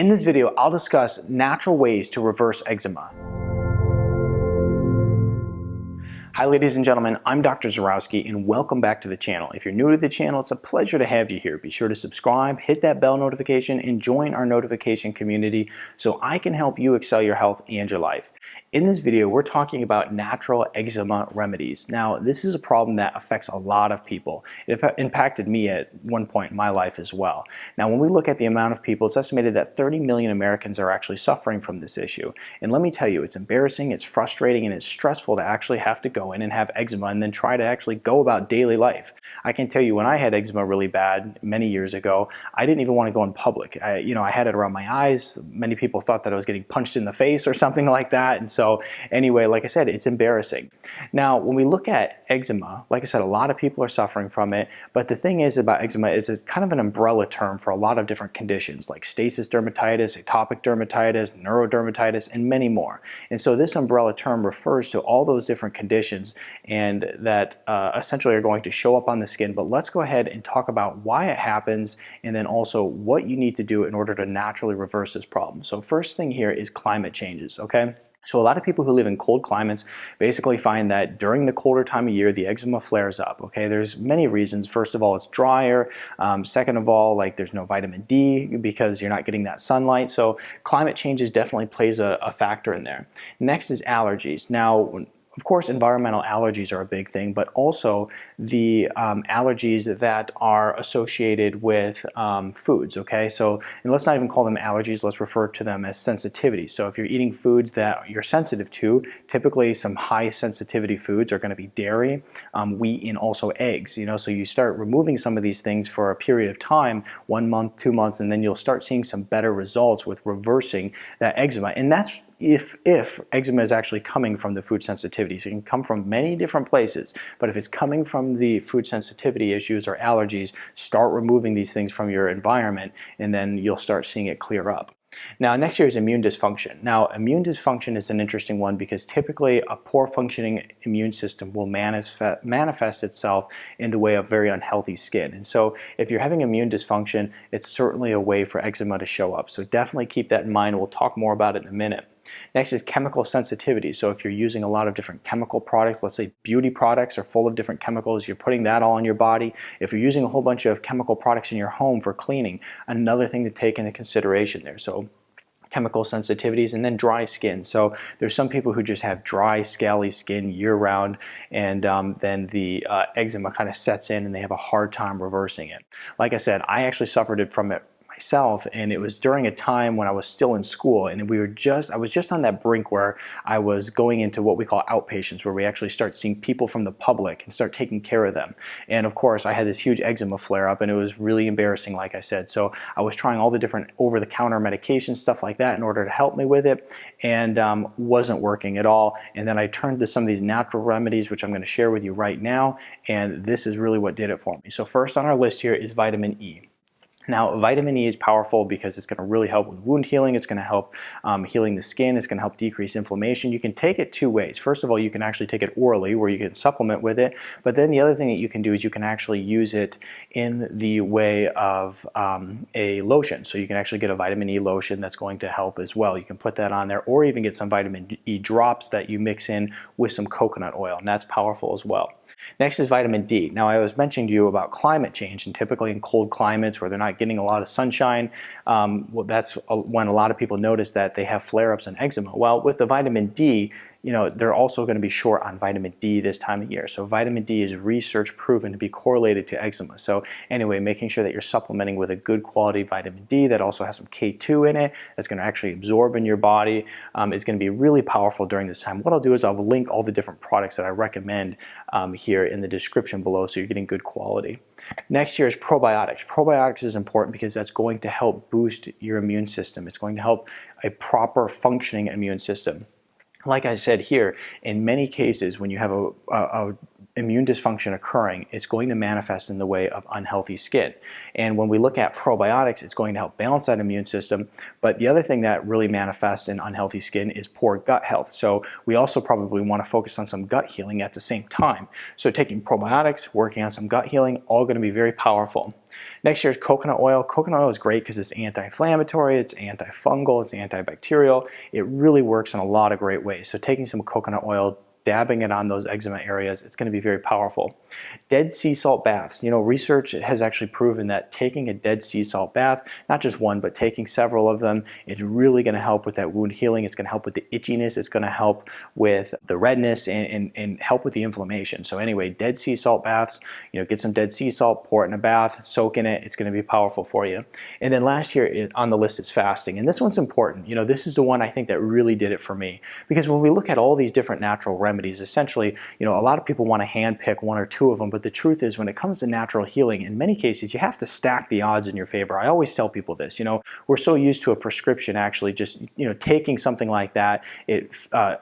In this video, I'll discuss natural ways to reverse eczema. Hi ladies and gentlemen, I'm Dr. Zarowski and welcome back to the channel. If you're new to the channel, it's a pleasure to have you here. Be sure to subscribe, hit that bell notification, and join our notification community so I can help you excel your health and your life. In this video, we're talking about natural eczema remedies. Now, this is a problem that affects a lot of people. It impacted me at one point in my life as well. Now, when we look at the amount of people, it's estimated that 30 million Americans are actually suffering from this issue. And let me tell you, it's embarrassing, it's frustrating, and it's stressful to actually have to go in and have eczema and then try to actually go about daily life. I can tell you when I had eczema really bad many years ago, I didn't even want to go in public. I had it around my eyes. Many people thought that I was getting punched in the face or something like that. And so anyway, like I said, it's embarrassing. Now, when we look at eczema, like I said, a lot of people are suffering from it. But the thing is about eczema is it's kind of an umbrella term for a lot of different conditions like stasis dermatitis, atopic dermatitis, neurodermatitis, and many more. And so this umbrella term refers to all those different conditions and that essentially are going to show up on the skin. But let's go ahead and talk about why it happens and then also what you need to do in order to naturally reverse this problem. So first thing here is climate changes, okay? So a lot of people who live in cold climates basically find that during the colder time of year, the eczema flares up, okay? There's many reasons. First of all, it's drier. Second of all, like there's no vitamin D because you're not getting that sunlight. So climate changes definitely plays a factor in there. Next is allergies. Now, of course, environmental allergies are a big thing, but also the allergies that are associated with foods, okay? So, and let's not even call them allergies, let's refer to them as sensitivity. So if you're eating foods that you're sensitive to, typically some high sensitivity foods are going to be dairy, wheat, and also eggs, so you start removing some of these things for a period of time, 1 month, 2 months, and then you'll start seeing some better results with reversing that eczema. And that's if eczema is actually coming from the food sensitivities. It can come from many different places, but if it's coming from the food sensitivity issues or allergies, start removing these things from your environment and then you'll start seeing it clear up. Now, next here is immune dysfunction. Now, immune dysfunction is an interesting one because typically a poor functioning immune system will manifest itself in the way of very unhealthy skin. And so if you're having immune dysfunction, it's certainly a way for eczema to show up. So definitely keep that in mind. We'll talk more about it in a minute. Next is chemical sensitivity. So if you're using a lot of different chemical products, let's say beauty products are full of different chemicals, you're putting that all on your body. If you're using a whole bunch of chemical products in your home for cleaning, another thing to take into consideration there. So chemical sensitivities, and then dry skin. So there's some people who just have dry, scaly skin year-round, and then the eczema kind of sets in and they have a hard time reversing it. Like I said, I actually suffered from it myself, and it was during a time when I was still in school, and I was just on that brink where I was going into what we call outpatients, where we actually start seeing people from the public and start taking care of them. And of course, I had this huge eczema flare up, and it was really embarrassing, like I said. So I was trying all the different over-the-counter medications, stuff like that, in order to help me with it, and wasn't working at all. And then I turned to some of these natural remedies, which I'm going to share with you right now, and this is really what did it for me. So first on our list here is vitamin E. Now, vitamin E is powerful because it's going to really help with wound healing. It's going to help healing the skin. It's going to help decrease inflammation. You can take it two ways. First of all, you can actually take it orally where you can supplement with it. But then the other thing that you can do is you can actually use it in the way of a lotion. So you can actually get a vitamin E lotion that's going to help as well. You can put that on there, or even get some vitamin E drops that you mix in with some coconut oil, and that's powerful as well. Next is vitamin D. Now, I was mentioning to you about climate change, and typically in cold climates where they're not getting a lot of sunshine, that's when a lot of people notice that they have flare-ups and eczema. Well, with the vitamin D, they're also going to be short on vitamin D this time of year. So vitamin D is research proven to be correlated to eczema. So anyway, making sure that you're supplementing with a good quality vitamin D that also has some K2 in it, that's going to actually absorb in your body, is going to be really powerful during this time. What I'll do is I'll link all the different products that I recommend here in the description below so you're getting good quality. Next here is probiotics. Probiotics is important because that's going to help boost your immune system. It's going to help a proper functioning immune system. Like I said here, in many cases when you have a immune dysfunction occurring, it's going to manifest in the way of unhealthy skin. And when we look at probiotics, it's going to help balance that immune system. But the other thing that really manifests in unhealthy skin is poor gut health. So we also probably want to focus on some gut healing at the same time. So taking probiotics, working on some gut healing, all going to be very powerful. Next year is coconut oil. Coconut oil is great because it's anti-inflammatory, it's antifungal, it's antibacterial. It really works in a lot of great ways. So taking some coconut oil, dabbing it on those eczema areas, it's going to be very powerful. Dead sea salt baths. You know, research has actually proven that taking a dead sea salt bath, not just one, but taking several of them, it's really going to help with that wound healing. It's going to help with the itchiness. It's going to help with the redness and help with the inflammation. So anyway, dead sea salt baths, you know, get some dead sea salt, pour it in a bath, soak in it. It's going to be powerful for you. And then last year on the list is fasting. And this one's important. You know, this is the one I think that really did it for me. Because when we look at all these different natural remedies, essentially, you know, a lot of people want to handpick one or two of them, but the truth is when it comes to natural healing, in many cases, you have to stack the odds in your favor. I always tell people this, you know, we're so used to a prescription actually just, you know, taking something like that,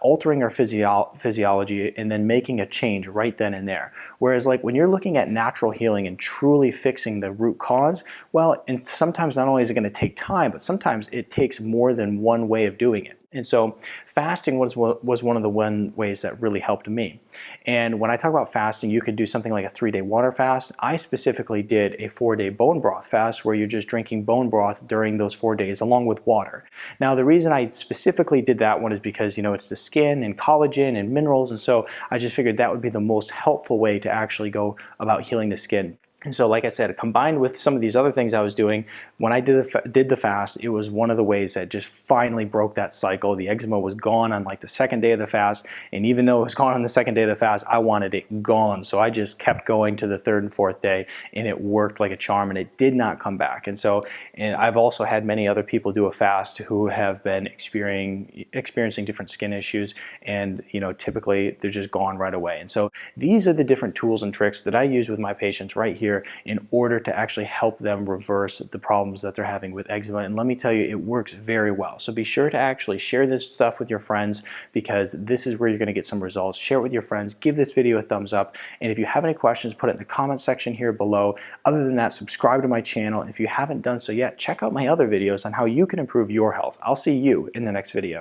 altering our physiology and then making a change right then and there. Whereas like when you're looking at natural healing and truly fixing the root cause, well, and sometimes not only is it going to take time, but sometimes it takes more than one way of doing it. And so fasting was one of the ways that really helped me. And when I talk about fasting, you could do something like a 3-day water fast. I specifically did a 4-day bone broth fast where you're just drinking bone broth during those 4 days along with water. Now, the reason I specifically did that one is because, you know, it's the skin and collagen and minerals. And so I just figured that would be the most helpful way to actually go about healing the skin. And so, like I said, combined with some of these other things I was doing, when I did the fast, it was one of the ways that just finally broke that cycle. The eczema was gone on like the second day of the fast, and even though it was gone on the second day of the fast, I wanted it gone. So I just kept going to the third and fourth day, and it worked like a charm, and it did not come back. And so, and I've also had many other people do a fast who have been experiencing different skin issues, and you know, typically they're just gone right away. And so these are the different tools and tricks that I use with my patients right here in order to actually help them reverse the problems that they're having with eczema. And let me tell you, it works very well. So be sure to actually share this stuff with your friends because this is where you're going to get some results. Share it with your friends. Give this video a thumbs up. And if you have any questions, put it in the comment section here below. Other than that, subscribe to my channel. If you haven't done so yet, check out my other videos on how you can improve your health. I'll see you in the next video.